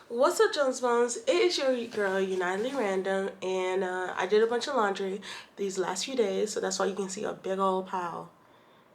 What's up, Jones Bones? It is your girl, Unitedly Random, and I did a bunch of laundry these last few days, so that's why you can see a big old pile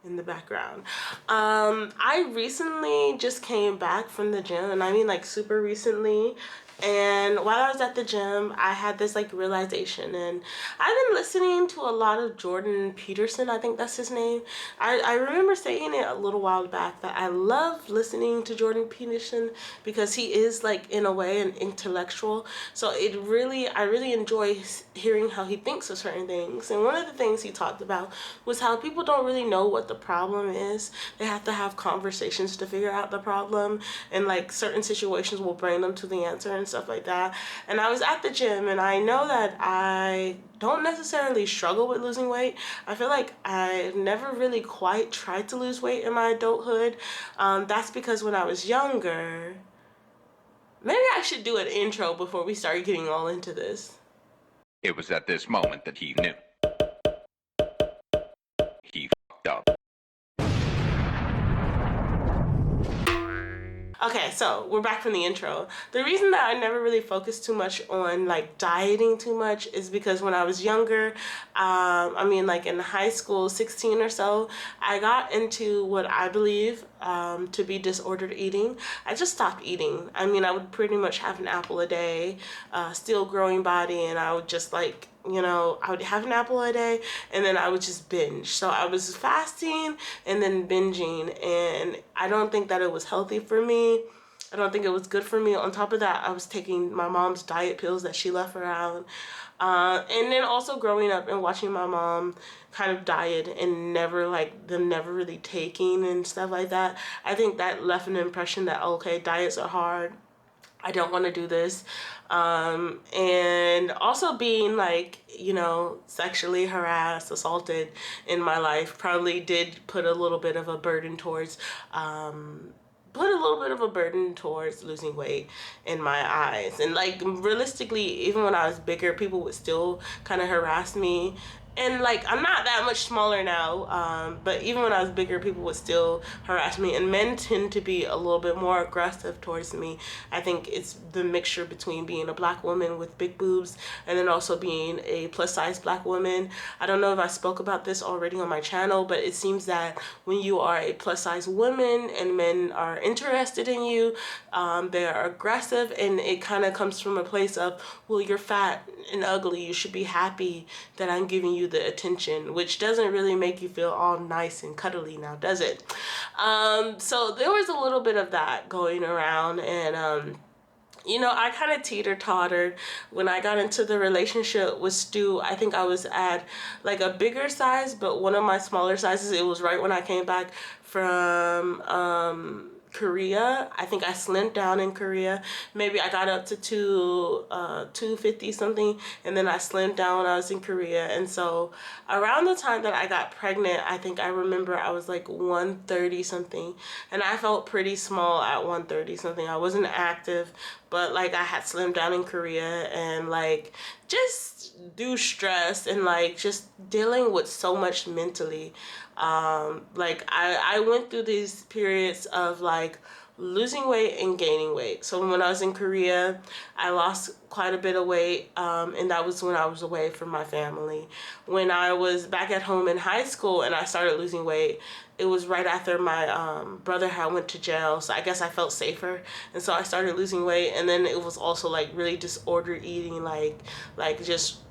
in the background. I recently just came back from the gym, and I mean like super recently. And while I was at the gym, I had this like realization, and I've been listening to a lot of Jordan Peterson, I think that's his name. I remember saying it a little while back that I love listening to Jordan Peterson because he is like in a way an intellectual. So I really enjoy hearing how he thinks of certain things. And one of the things he talked about was how people don't really know what the problem is. They have to have conversations to figure out the problem, and like certain situations will bring them to the answer and stuff like that. And I was at the gym, and I know that I don't necessarily struggle with losing weight. I feel like I never really quite tried to lose weight in my adulthood. That's because when I was younger, maybe I should do an intro before we start getting all into this. It was at this moment that he knew. He fucked up. Okay, so we're back from the intro. The reason that I never really focused too much on like dieting too much is because when I was younger, like in high school, 16 or so, I got into what I believe to be disordered eating. I just stopped eating. I mean, I would pretty much have an apple a day, still growing body, and I would just like, I would have an apple a day and then I would just binge. So I was fasting and then binging, and I don't think that it was healthy for me. I don't think it was good for me. On top of that, I was taking my mom's diet pills that she left around. And then also growing up and watching my mom kind of diet and never really taking and stuff like that. I think that left an impression that, okay, diets are hard. I don't want to do this. And also being like, sexually harassed, assaulted in my life probably did put a little bit of a burden towards, losing weight in my eyes. And like realistically, even when I was bigger, people would still kind of harass me. And like I'm not that much smaller now, but even when I was bigger, people would still harass me, and men tend to be a little bit more aggressive towards me. I think it's the mixture between being a black woman with big boobs and then also being a plus size black woman. I don't know if I spoke about this already on my channel, but it seems that when you are a plus size woman and men are interested in you, they are aggressive, and it kind of comes from a place of, well, you're fat and ugly, you should be happy that I'm giving you the attention, which doesn't really make you feel all nice and cuddly now, does it? So there was a little bit of that going around, and I kind of teeter-tottered when I got into the relationship with Stu. I think I was at like a bigger size, but one of my smaller sizes, it was right when I came back from Korea. I think I slimmed down in Korea. Maybe I got up to 250 something, and then I slimmed down when I was in Korea. And so around the time that I got pregnant, I think I remember I was like 130 something, and I felt pretty small at 130 something. I wasn't active, but like I had slimmed down in Korea, and like just due stress and like just dealing with so much mentally. Like I went through these periods of like losing weight and gaining weight. So when I was in Korea, I lost quite a bit of weight, and that was when I was away from my family. When I was back at home in high school and I started losing weight, it was right after my brother had went to jail, so I guess I felt safer, and so I started losing weight. And then it was also like really disordered eating, like just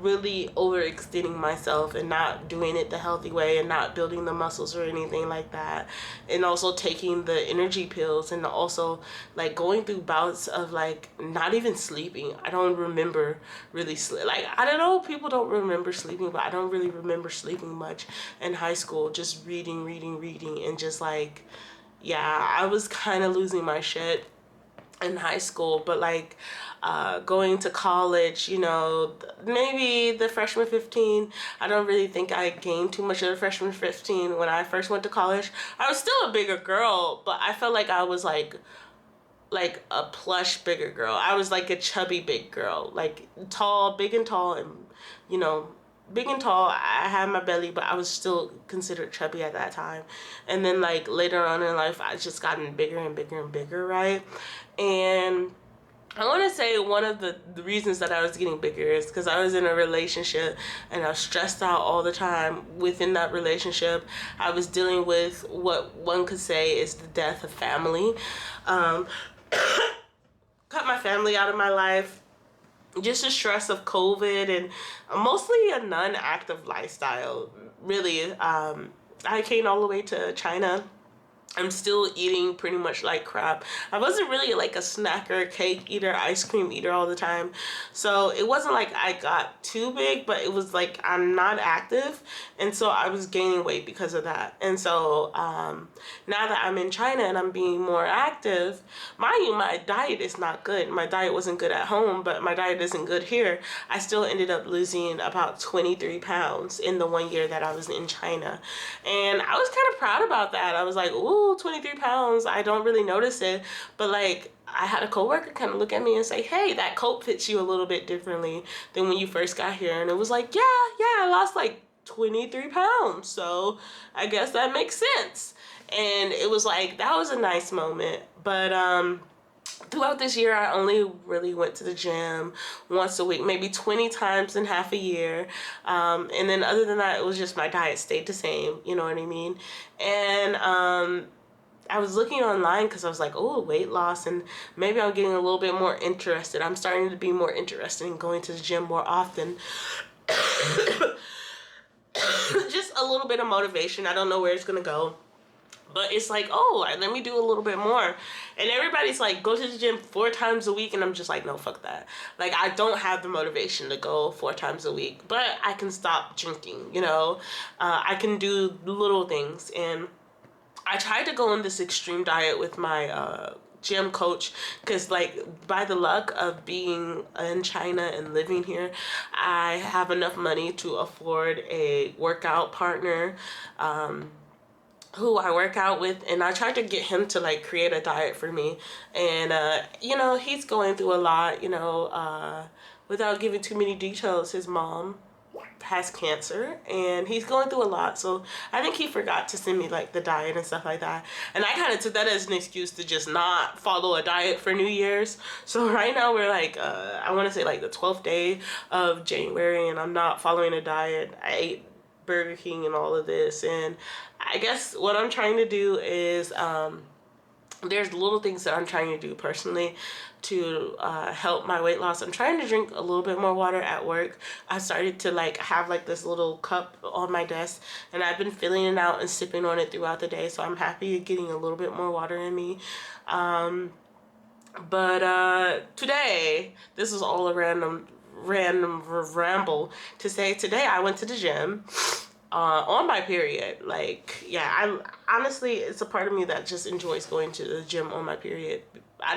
really overextending myself and not doing it the healthy way and not building the muscles or anything like that, and also taking the energy pills, and also like going through bouts of like not even sleeping. I don't remember really like, I don't know, people don't remember sleeping, but I don't really remember sleeping much in high school. Just reading, and just like, yeah, I was kind of losing my shit in high school. But like going to college, maybe the freshman 15, I don't really think I gained too much of the freshman 15. When I first went to college, I was still a bigger girl, but I felt like I was like a plush bigger girl. I was like a chubby big girl, like tall, big and tall, and you know big and tall. I had my belly, but I was still considered chubby at that time. And then like later on in life, I just gotten bigger and bigger and bigger, right? And I want to say one of the reasons that I was getting bigger is because I was in a relationship and I was stressed out all the time within that relationship. I was dealing with what one could say is the death of family. Um, cut my family out of my life, just the stress of COVID, and mostly a non-active lifestyle, really. I came all the way to China. I'm still eating pretty much like crap. I wasn't really like a snacker, cake eater, ice cream eater all the time. So it wasn't like I got too big, but it was like I'm not active. And so I was gaining weight because of that. And so now that I'm in China and I'm being more active, mind you, my diet is not good. My diet wasn't good at home, but my diet isn't good here. I still ended up losing about 23 pounds in the 1 year that I was in China. And I was kind of proud about that. I was like, ooh, 23 pounds. I don't really notice it. But like, I had a coworker kind of look at me and say, hey, that coat fits you a little bit differently than when you first got here. And it was like, yeah, I lost like 23 pounds. So I guess that makes sense. And it was like, that was a nice moment. But throughout this year, I only really went to the gym once a week, maybe 20 times in half a year. And then other than that, it was just my diet stayed the same, you know what I mean? And I was looking online because I was like, oh, weight loss, and maybe I'm getting a little bit more interested. I'm starting to be more interested in going to the gym more often. Just a little bit of motivation. I don't know where it's going to go. But it's like, oh, let me do a little bit more. And everybody's like, go to the gym 4 times a week. And I'm just like, no, fuck that. Like, I don't have the motivation to go 4 times a week. But I can stop drinking, you know. I can do little things. And I tried to go on this extreme diet with my gym coach because, like, by the luck of being in China and living here, I have enough money to afford a workout partner who I work out with, and I tried to get him to like create a diet for me. And you know, he's going through a lot, you know, without giving too many details. His mom has cancer and he's going through a lot, so I think he forgot to send me like the diet and stuff like that, and I kind of took that as an excuse to just not follow a diet for New Year's. So right now we're like I want to say like the 12th day of January, and I'm not following a diet. I ate Burger King and all of this, and I guess what I'm trying to do is there's little things that I'm trying to do personally to help my weight loss. I'm trying to drink a little bit more water at work. I started to like have like this little cup on my desk, and I've been filling it out and sipping on it throughout the day, so I'm happy getting a little bit more water in me. But today, this is all a random ramble to say today I went to the gym on my period. Like, yeah, I honestly, it's a part of me that just enjoys going to the gym on my period. I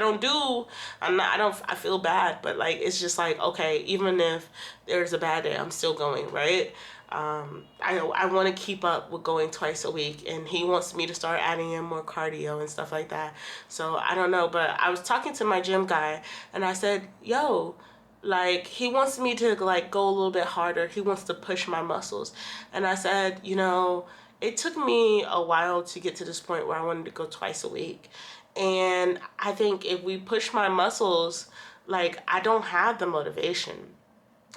feel bad, but like, it's just like, okay, even if there's a bad day, I'm still going, right? I want to keep up with going twice a week, and he wants me to start adding in more cardio and stuff like that. So I don't know, but I was talking to my gym guy and I said, yo, like, he wants me to like go a little bit harder. He wants to push my muscles. And I said, you know, it took me a while to get to this point where I wanted to go twice a week. And I think if we push my muscles, like, I don't have the motivation.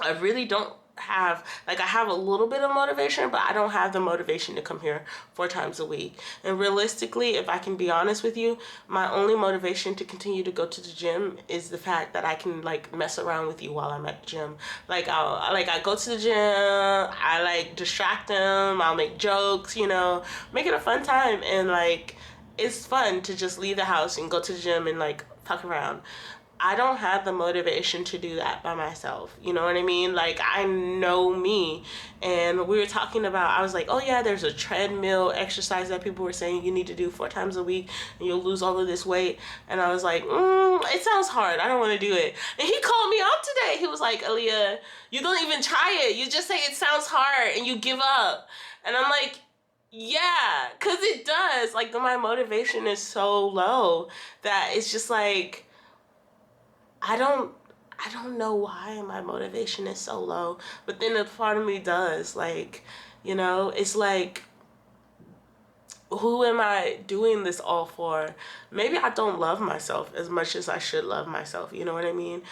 I really don't have, like, I have a little bit of motivation, but I don't have the motivation to come here 4 times a week. And realistically, if I can be honest with you, my only motivation to continue to go to the gym is the fact that I can like mess around with you while I'm at the gym. Like, I go to the gym, I like distract them, I'll make jokes, you know, make it a fun time. And like, it's fun to just leave the house and go to the gym and like fuck around. I don't have the motivation to do that by myself. You know what I mean? Like, I know me. And we were talking about, I was like, oh yeah, there's a treadmill exercise that people were saying you need to do 4 times a week and you'll lose all of this weight. And I was like, it sounds hard. I don't want to do it. And he called me out today. He was like, Alia, you don't even try it. You just say it sounds hard and you give up. And I'm like, yeah, because it does. Like, my motivation is so low that it's just like, I don't I don't know why my motivation is so low, but then a part of me does, like, you know, it's like, who am I doing this all for? Maybe I don't love myself as much as I should love myself, you know what I mean?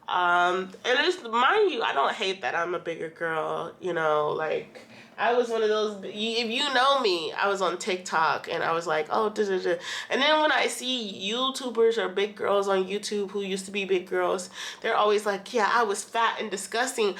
And it's, mind you, I don't hate that I'm a bigger girl, you know, like, I was one of those, if you know me, I was on TikTok and I was like, oh, da, da, da. And then when I see YouTubers or big girls on YouTube who used to be big girls, they're always like, yeah, I was fat and disgusting.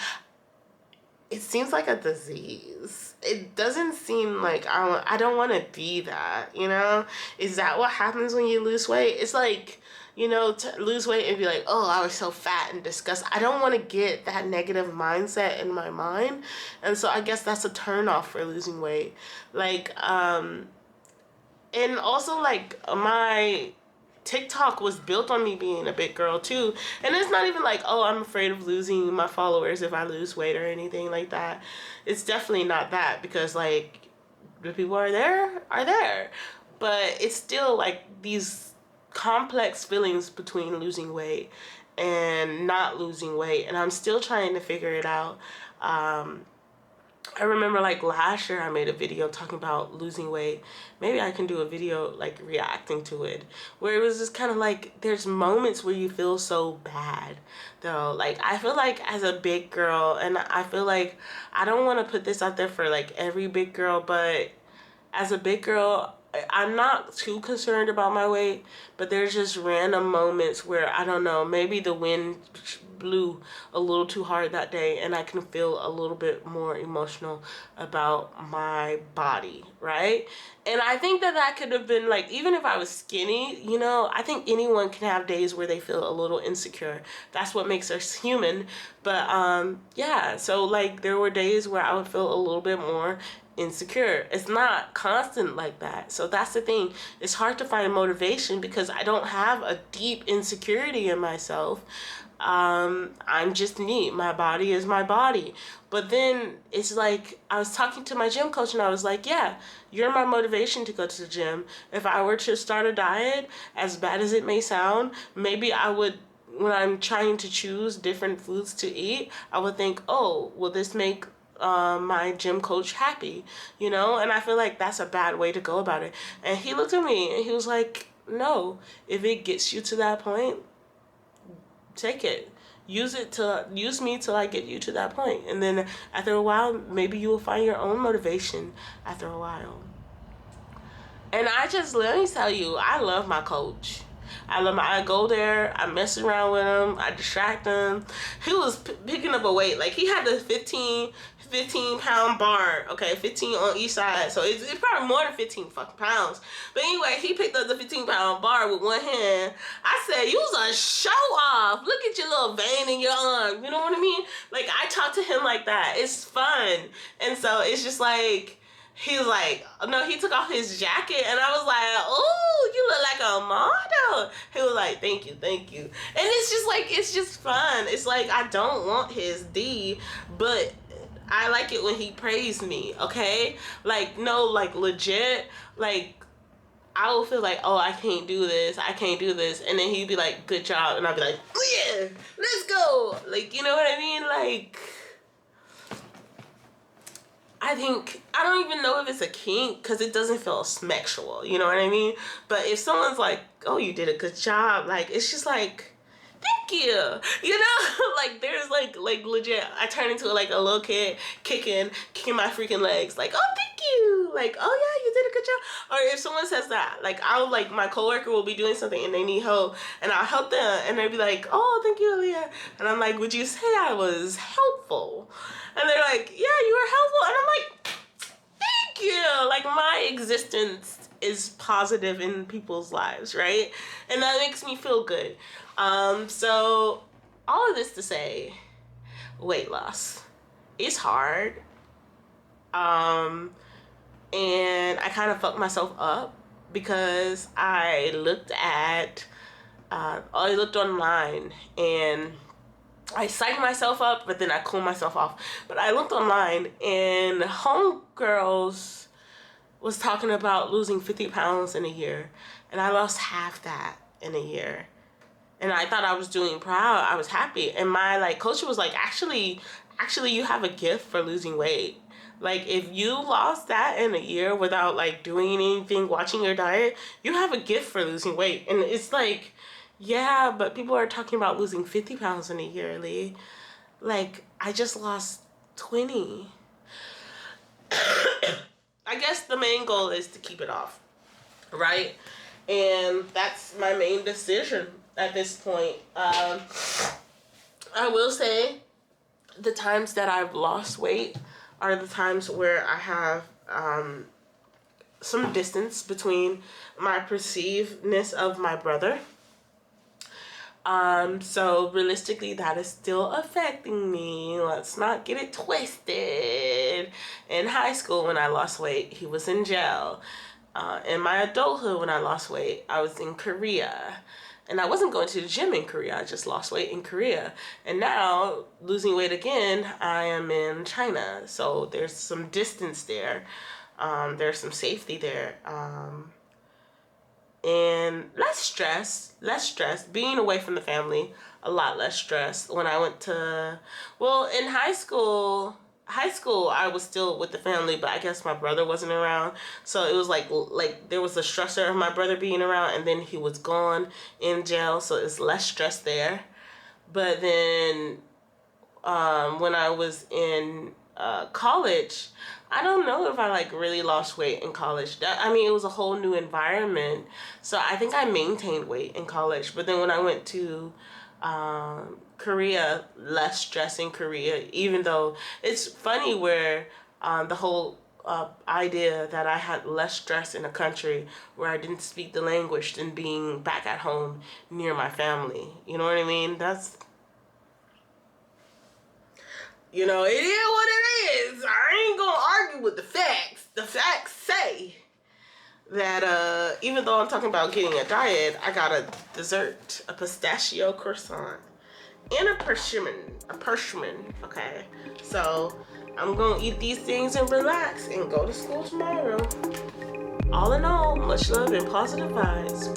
It seems like a disease. It doesn't seem like I don't want to be that, you know? Is that what happens when you lose weight? It's like, you know, to lose weight and be like, oh, I was so fat and disgusting. I don't want to get that negative mindset in my mind. And so I guess that's a turn off for losing weight. Like, and also like my TikTok was built on me being a big girl too. And it's not even like, oh, I'm afraid of losing my followers if I lose weight or anything like that. It's definitely not that, because like the people are there. But it's still like these complex feelings between losing weight and not losing weight. And I'm still trying to figure it out. I remember like last year I made a video talking about losing weight. Maybe I can do a video like reacting to it, where it was just kind of like there's moments where you feel so bad though. Like I feel like as a big girl, and I feel like I don't want to put this out there for like every big girl, but as a big girl, I'm not too concerned about my weight, but there's just random moments where, I don't know, maybe the wind blew a little too hard that day and I can feel a little bit more emotional about my body, right? And I think that that could have been like, even if I was skinny, you know, I think anyone can have days where they feel a little insecure. That's what makes us human. But yeah, so like there were days where I would feel a little bit more insecure. It's not constant like that. So that's the thing. It's hard to find motivation because I don't have a deep insecurity in myself. I'm just neat. My body is my body. But then it's like I was talking to my gym coach and I was like, yeah, you're my motivation to go to the gym. If I were to start a diet, as bad as it may sound, maybe I would, when I'm trying to choose different foods to eat, I would think, oh, will this make my gym coach happy, you know? And I feel like that's a bad way to go about it. And he looked at me and he was like, no, if it gets you to that point, take it. Use me till I get you to that point. And then after a while, maybe you will find your own motivation after a while. And I just, let me tell you, I love my coach. I go there, I mess around with him, I distract him. He was picking up a weight. Like he had the 15-pound bar, okay, 15 on each side. So it's probably more than 15 fucking pounds. But anyway, he picked up the 15-pound bar with one hand. I said, you was a show off. Look at your little vein in your arm. You know what I mean? Like I talk to him like that. It's fun. And so it's just like, he was like, no, he took off his jacket and I was like, oh, you look like a model. He was like, thank you, thank you. And it's just like, it's just fun. It's like, I don't want his D, but I like it when he praised me, okay? Like, no, like legit, like, I will feel like, oh, I can't do this. And then he'd be like, good job. And I'd be like, oh yeah, let's go. Like, you know what I mean? Like, I think, I don't even know if it's a kink because it doesn't feel sexual, you know what I mean? But if someone's like, oh, you did a good job, like, it's just like, thank you, you know? Like, there's like legit, I turn into like a little kid kicking my freaking legs, like, oh, thank you, like, oh yeah, you did a good job. Or if someone says that, like, I'll, like, my coworker will be doing something and they need help, and I'll help them, and they'll be like, oh, thank you, Alia. And I'm like, would you say I was helpful? And they're like, yeah, you were helpful. And I'm like, thank you. Like, my existence is positive in people's lives, right? And that makes me feel good. So all of this to say, weight loss is hard. And I kind of fucked myself up because I looked online and I psyched myself up, but then I cooled myself off. But I looked online and homegirls was talking about losing 50 pounds in a year. And I lost half that in a year. and I thought I was doing proud. I was happy, and my like coach was like, actually, you have a gift for losing weight. Like if you lost that in a year without like doing anything, watching your diet, you have a gift for losing weight. And it's like, yeah, but people are talking about losing 50 pounds in a year, Lee. Like I just lost 20. I guess the main goal is to keep it off, right? And that's my main decision at this point. I will say the times that I've lost weight are the times where I have some distance between my perceivedness of my brother. So realistically, that is still affecting me. Let's not get it twisted. In high school, when I lost weight, he was in jail. In my adulthood, when I lost weight, I was in Korea. And I wasn't going to the gym in Korea. I just lost weight in Korea. And now, losing weight again, I am in China. So there's some distance there. There's some safety there. And less stress, being away from the family, a lot less stress. When I went to, well, in high school, I was still with the family, but I guess my brother wasn't around. So it was like there was a stressor of my brother being around, and then he was gone in jail, so it's less stress there. But then when I was in college, I don't know if I like really lost weight in college. I mean, it was a whole new environment, so I think I maintained weight in college. But then when I went to Korea, less stress in Korea. Even though it's funny where the whole idea that I had less stress in a country where I didn't speak the language than being back at home near my family. You know what I mean? That's, you know, it is what it is. I ain't gonna argue with the facts. The facts say that even though I'm talking about getting a diet, I got a dessert, a pistachio croissant, and a persimmon, okay? So I'm gonna eat these things and relax and go to school tomorrow. All in all, much love and positive vibes.